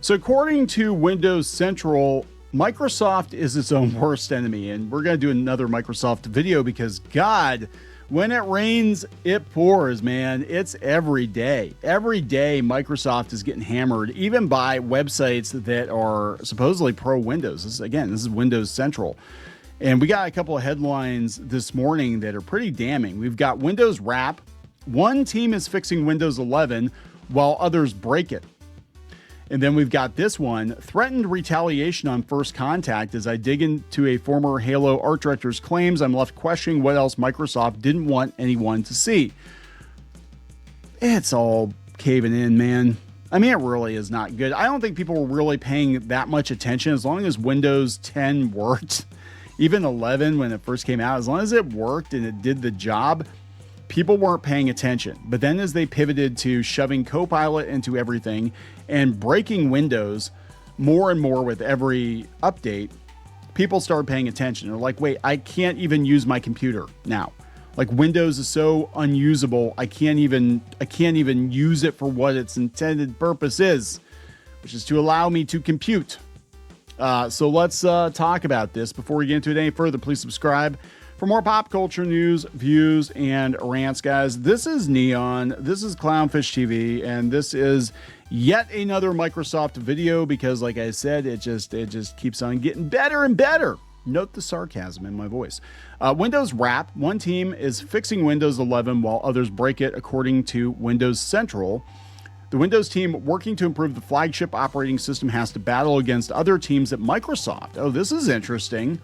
So according to Windows Central, Microsoft is its own worst enemy. And we're going to do another Microsoft video because, God, when it rains, it pours, man. It's every day. Every day, Microsoft is getting hammered, even by websites that are supposedly pro-Windows. This is Windows Central. And we got a couple of headlines this morning that are pretty damning. We've got Windows Wrap. One team is fixing Windows 11 while others break it. And then we've got this one, threatened retaliation on first contact. As I dig into a former Halo art director's claims, I'm left questioning what else Microsoft didn't want anyone to see. It's all caving in, man. I mean, it really is not good. I don't think people were really paying that much attention as long as Windows 10 worked. Even 11, when it first came out, as long as it worked and it did the job, people weren't paying attention. But then as they pivoted to shoving Copilot into everything and breaking Windows more and more with every update, people started paying attention. They're like, wait, I can't even use my computer now. Like, Windows is so unusable, I can't even use it for what its intended purpose is, which is to allow me to compute. So let's talk about this. Before we get into it any further, please subscribe for more pop culture news, views, and rants, guys. This is Kneon, this is CLOWNFISH TV, and this is yet another Microsoft video because, like I said, it just keeps on getting better and better. Note the sarcasm in my voice. Windows Wrap. One team is fixing Windows 11 while others break it, according to Windows Central. The Windows team working to improve the flagship operating system has to battle against other teams at Microsoft. Oh, this is interesting.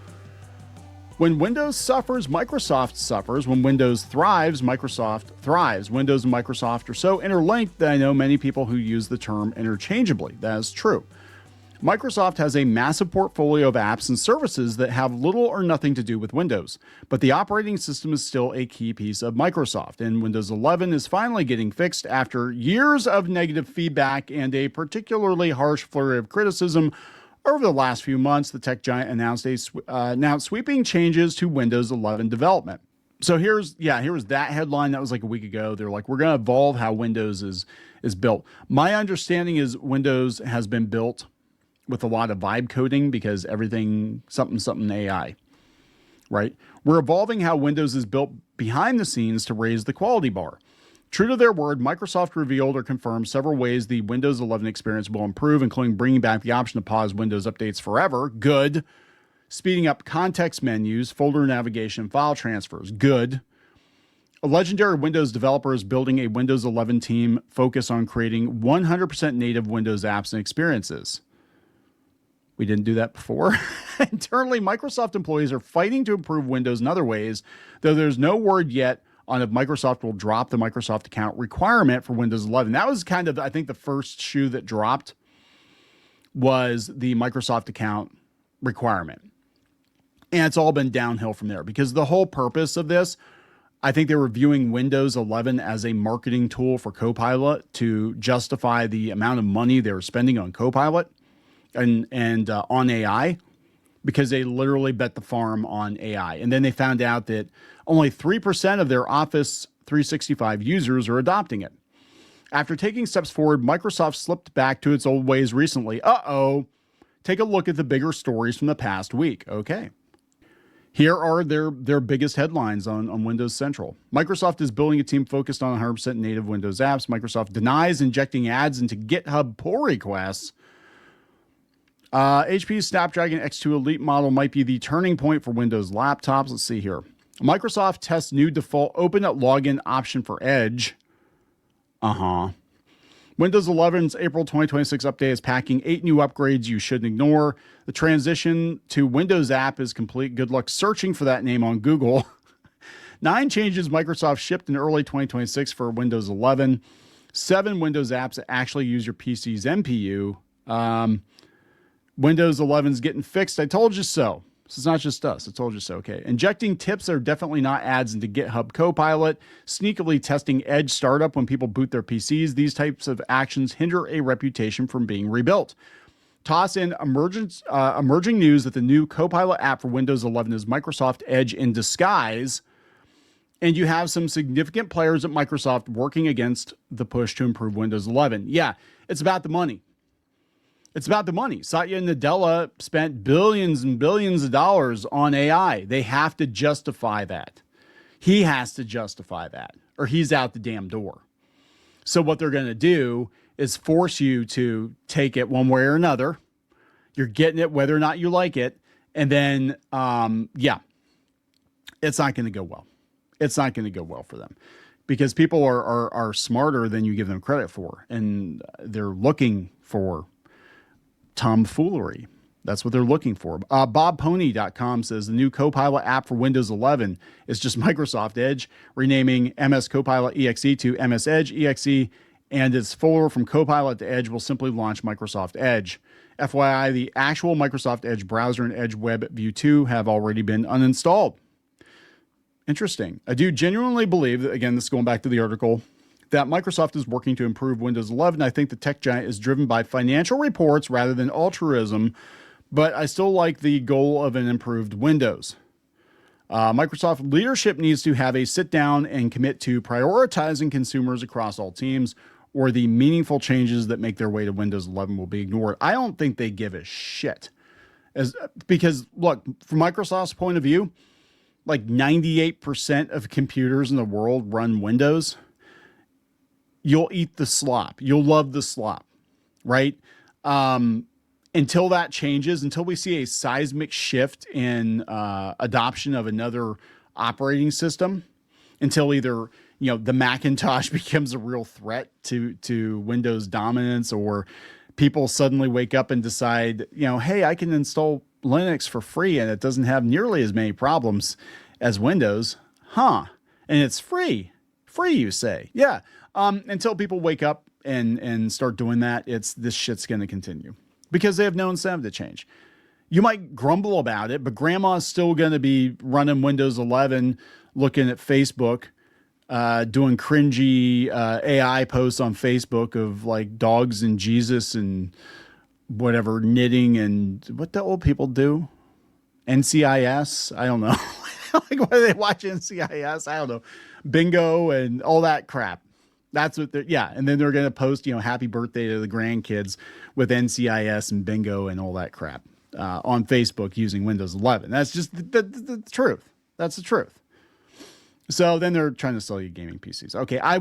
When Windows suffers, Microsoft suffers. When Windows thrives, Microsoft thrives. Windows and Microsoft are so interlinked that I know many people who use the term interchangeably. That is true. Microsoft has a massive portfolio of apps and services that have little or nothing to do with Windows, but the operating system is still a key piece of Microsoft, and Windows 11 is finally getting fixed after years of negative feedback and a particularly harsh flurry of criticism. Over the last few months, the tech giant announced sweeping changes to Windows 11 development. So here was that headline. That was like a week ago. They're like, we're going to evolve how Windows is built. My understanding is Windows has been built with a lot of vibe coding because everything something AI, right? We're evolving how Windows is built behind the scenes to raise the quality bar. True to their word, Microsoft revealed or confirmed several ways the Windows 11 experience will improve, including bringing back the option to pause Windows updates forever. Good. Speeding up context menus, folder navigation, file transfers. Good. A legendary Windows developer is building a Windows 11 team focused on creating 100% native Windows apps and experiences. We didn't do that before. Internally, Microsoft employees are fighting to improve Windows in other ways, though there's no word yet on if Microsoft will drop the Microsoft account requirement for Windows 11. That was kind of, I think, the first shoe that dropped was the Microsoft account requirement. And it's all been downhill from there because the whole purpose of this, I think they were viewing Windows 11 as a marketing tool for Copilot to justify the amount of money they were spending on Copilot and on AI, because they literally bet the farm on AI. And then they found out that only 3% of their Office 365 users are adopting it. After taking steps forward, Microsoft slipped back to its old ways recently. Take a look at the bigger stories from the past week. Okay. Here are their biggest headlines on Windows Central. Microsoft is building a team focused on 100% native Windows apps. Microsoft denies injecting ads into GitHub pull requests. HP's Snapdragon X2 Elite model might be the turning point for Windows laptops. Let's see here. Microsoft tests new default open up login option for Edge. Windows 11's April 2026 update is packing 8 new upgrades you shouldn't ignore. The transition to Windows app is complete. Good luck searching for that name on Google. 9 changes Microsoft shipped in early 2026 for Windows 11. 7 Windows apps that actually use your PC's NPU. Windows 11 is getting fixed. I told you so. This is not just us. I told you so. Okay. Injecting tips are definitely not ads into GitHub Copilot. Sneakily testing Edge startup when people boot their PCs. These types of actions hinder a reputation from being rebuilt. Toss in emerging news that the new Copilot app for Windows 11 is Microsoft Edge in disguise. And you have some significant players at Microsoft working against the push to improve Windows 11. Yeah, it's about the money. It's about the money. Satya Nadella spent billions and billions of dollars on AI. They have to justify that. He has to justify that, or he's out the damn door. So what they're going to do is force you to take it one way or another. You're getting it whether or not you like it. And then, yeah, it's not going to go well. It's not going to go well for them because people are smarter than you give them credit for. And they're looking for tomfoolery. That's what they're looking for. BobPony.com says the new Copilot app for Windows 11 is just Microsoft Edge, renaming MS Copilot EXE to MS Edge EXE, and its folder from Copilot to Edge will simply launch Microsoft Edge. FYI, the actual Microsoft Edge browser and Edge Web View 2 have already been uninstalled. Interesting. I do genuinely believe that, again, this is going back to the article, that Microsoft is working to improve Windows 11. I think the tech giant is driven by financial reports rather than altruism, but I still like the goal of an improved Windows. Microsoft leadership needs to have a sit down and commit to prioritizing consumers across all teams, or the meaningful changes that make their way to Windows 11 will be ignored. I don't think they give a shit. Because, look, from Microsoft's point of view, like 98% of computers in the world run Windows. You'll eat the slop. You'll love the slop, right? Until that changes, until we see a seismic shift in adoption of another operating system, until either the Macintosh becomes a real threat to Windows dominance, or people suddenly wake up and decide, hey, I can install Linux for free and it doesn't have nearly as many problems as Windows, and it's free, you say, yeah. Until people wake up and start doing that, this shit's going to continue because they have no incentive to change. You might grumble about it, but grandma's still going to be running Windows 11, looking at Facebook, doing cringy AI posts on Facebook of like dogs and Jesus and whatever, knitting and what the old people do. NCIS. I don't know. Like, why do they watch NCIS? I don't know. Bingo and all that crap. That's what and then they're going to post, happy birthday to the grandkids with NCIS and bingo and all that crap on Facebook using Windows 11. That's just the truth. That's the truth. So then they're trying to sell you gaming PCs. Okay, I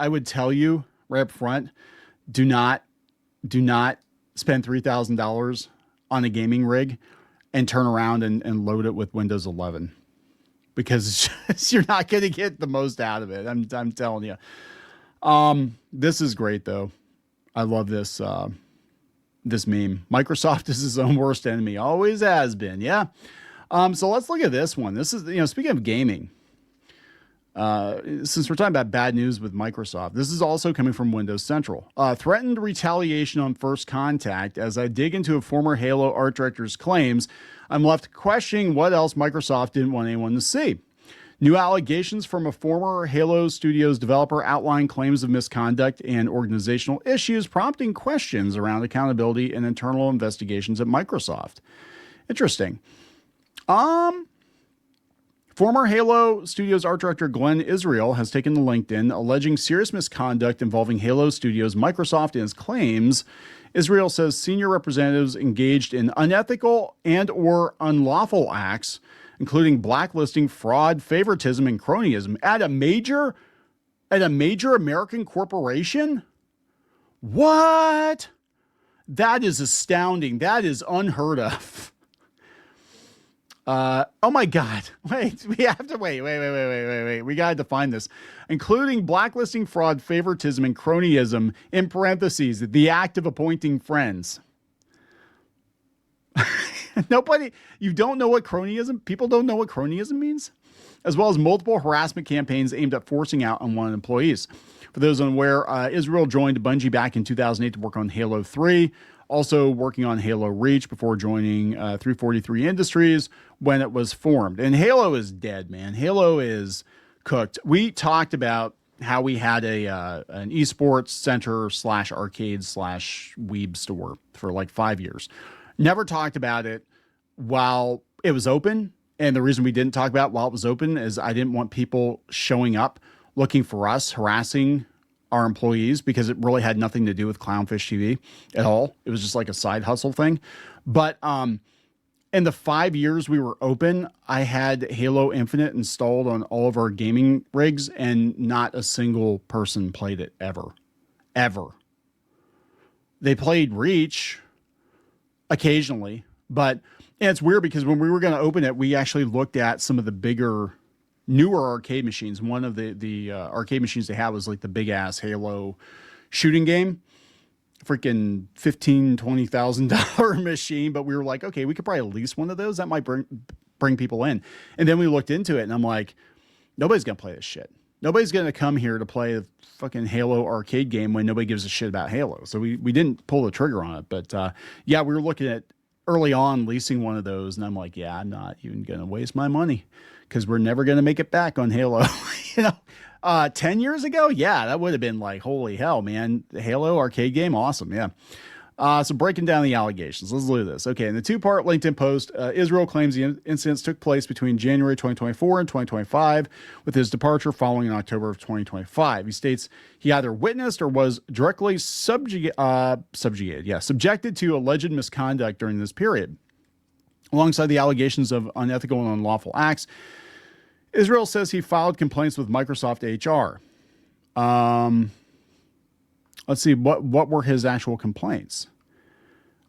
would tell you right up front, do not spend $3,000 on a gaming rig and turn around and load it with Windows 11, because you're not going to get the most out of it. I'm telling you. This is great though. I love this this meme. Microsoft is his own worst enemy. Always has been. Yeah. So let's look at this one. This is, speaking of gaming, since we're talking about bad news with Microsoft, this is also coming from Windows Central. Threatened retaliation on first contact. As I dig into a former Halo art director's claims, I'm left questioning what else Microsoft didn't want anyone to see. New allegations from a former Halo Studios developer outline claims of misconduct and organizational issues, prompting questions around accountability and internal investigations at Microsoft. Interesting. Former Halo Studios art director Glenn Israel has taken to LinkedIn, alleging serious misconduct involving Halo Studios, Microsoft, and his claims. Israel says senior representatives engaged in unethical and or unlawful acts, including blacklisting, fraud, favoritism, and cronyism at a major American corporation. What? That is astounding. That is unheard of. Oh my God. Wait, we have to wait. We got to define this. Including blacklisting, fraud, favoritism, and cronyism, in parentheses, the act of appointing friends. You don't know what cronyism, people don't know what cronyism means, as well as multiple harassment campaigns aimed at forcing out unwanted employees. For those unaware, Israel joined Bungie back in 2008 to work on Halo 3, also working on Halo Reach before joining 343 Industries when it was formed. And Halo is dead, man. Halo is cooked. We talked about how we had an esports center / arcade / weeb store for like 5 years. Never talked about it while it was open. And the reason we didn't talk about it while it was open is I didn't want people showing up looking for us, harassing our employees because it really had nothing to do with Clownfish TV at all. It was just like a side hustle thing. But in the 5 years we were open, I had Halo Infinite installed on all of our gaming rigs, and not a single person played it ever. They played Reach occasionally, but it's weird because when we were going to open it, we actually looked at some of the bigger, newer arcade machines. One of the arcade machines they had was like the big ass Halo shooting game, freaking $15,000-$20,000 machine. But we were like, okay, we could probably lease one of those. That might bring people in. And then we looked into it, and I'm like, nobody's gonna play this shit. Nobody's gonna come here to play a fucking Halo arcade game when nobody gives a shit about Halo. So we didn't pull the trigger on it. But yeah, we were looking at early on leasing one of those, and I'm like, yeah, I'm not even gonna waste my money because we're never gonna make it back on Halo. 10 years ago, yeah, that would have been like, holy hell, man. The Halo arcade game, awesome, yeah. So breaking down the allegations, let's look at this. Okay, in the two-part LinkedIn post, Israel claims the incidents took place between January 2024 and 2025, with his departure following in October of 2025. He states he either witnessed or was directly subjected to alleged misconduct during this period. Alongside the allegations of unethical and unlawful acts, Israel says he filed complaints with Microsoft HR. Let's see, what were his actual complaints?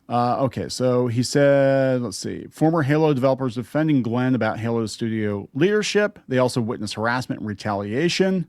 Okay, so he said, let's see, former Halo developers defending Glenn about Halo studio leadership. They also witnessed harassment and retaliation.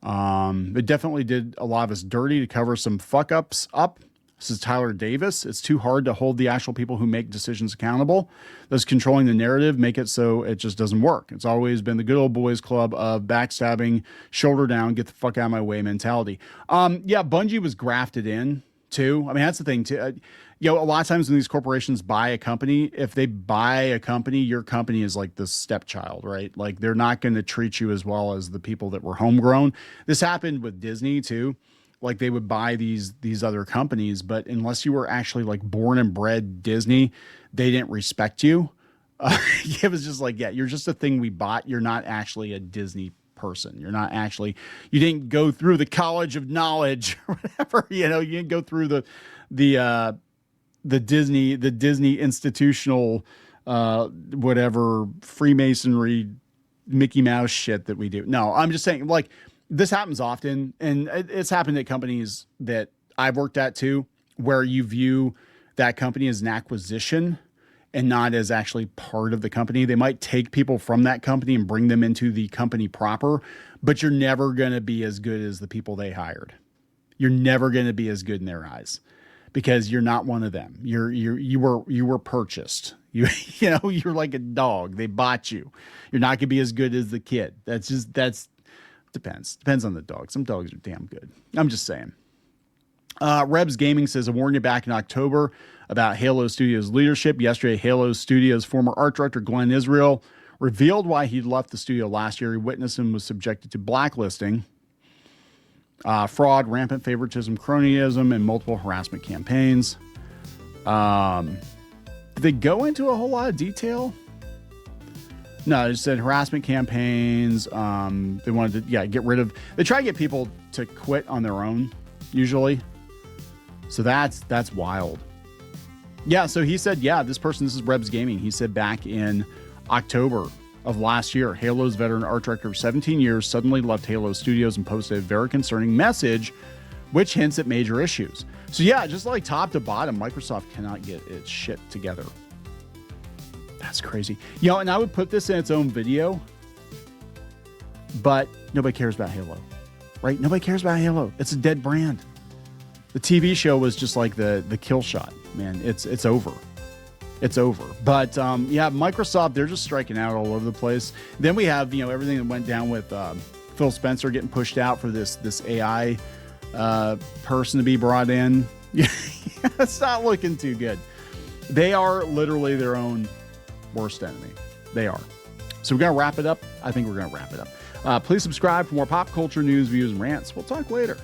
It definitely did a lot of us dirty to cover some fuck ups up. This is Tyler Davis. It's too hard to hold the actual people who make decisions accountable. Those controlling the narrative make it so it just doesn't work. It's always been the good old boys club of backstabbing, shoulder down, get the fuck out of my way mentality. Yeah, Bungie was grafted in too. I mean, that's the thing too. A lot of times when these corporations buy a company, if they buy a company, your company is like the stepchild, right? Like they're not going to treat you as well as the people that were homegrown. This happened with Disney too. Like they would buy these other companies, but unless you were actually like born and bred Disney, they didn't respect you. It was just like, yeah, you're just a thing we bought. You're not actually a Disney person. You're not actually, you didn't go through the college of knowledge or whatever, you didn't go through the Disney institutional, whatever Freemasonry, Mickey Mouse shit that we do. No, I'm just saying like, this happens often, and it's happened at companies that I've worked at too, where you view that company as an acquisition and not as actually part of the company. They might take people from that company and bring them into the company proper, but you're never going to be as good as the people they hired. You're never going to be as good in their eyes because you're not one of them. You were purchased. You're like a dog. They bought you. You're not going to be as good as the kid. Depends on the dog. Some dogs are damn good. I'm just saying. Rebs Gaming says, I warned you back in October about Halo Studios leadership. Yesterday, Halo Studios former art director Glenn Israel revealed why he left the studio last year. He witnessed and was subjected to blacklisting, fraud, rampant favoritism, cronyism, and multiple harassment campaigns. Did they go into a whole lot of detail? No, they just said harassment campaigns. They wanted to, get rid of, they try to get people to quit on their own, usually. So that's wild. Yeah, so he said, this is Rebs Gaming. He said back in October of last year, Halo's veteran art director of 17 years suddenly left Halo Studios and posted a very concerning message, which hints at major issues. So yeah, just like top to bottom, Microsoft cannot get its shit together. That's crazy. And I would put this in its own video, but nobody cares about Halo, right? Nobody cares about Halo. It's a dead brand. The TV show was just like the kill shot, man. It's over. It's over. But Microsoft, they're just striking out all over the place. Then we have, everything that went down with Phil Spencer getting pushed out for this AI person to be brought in. It's not looking too good. They are literally their own worst enemy. They are. So we're going to wrap it up. I think we're going to wrap it up. Please subscribe for more pop culture news, views, and rants. We'll talk later.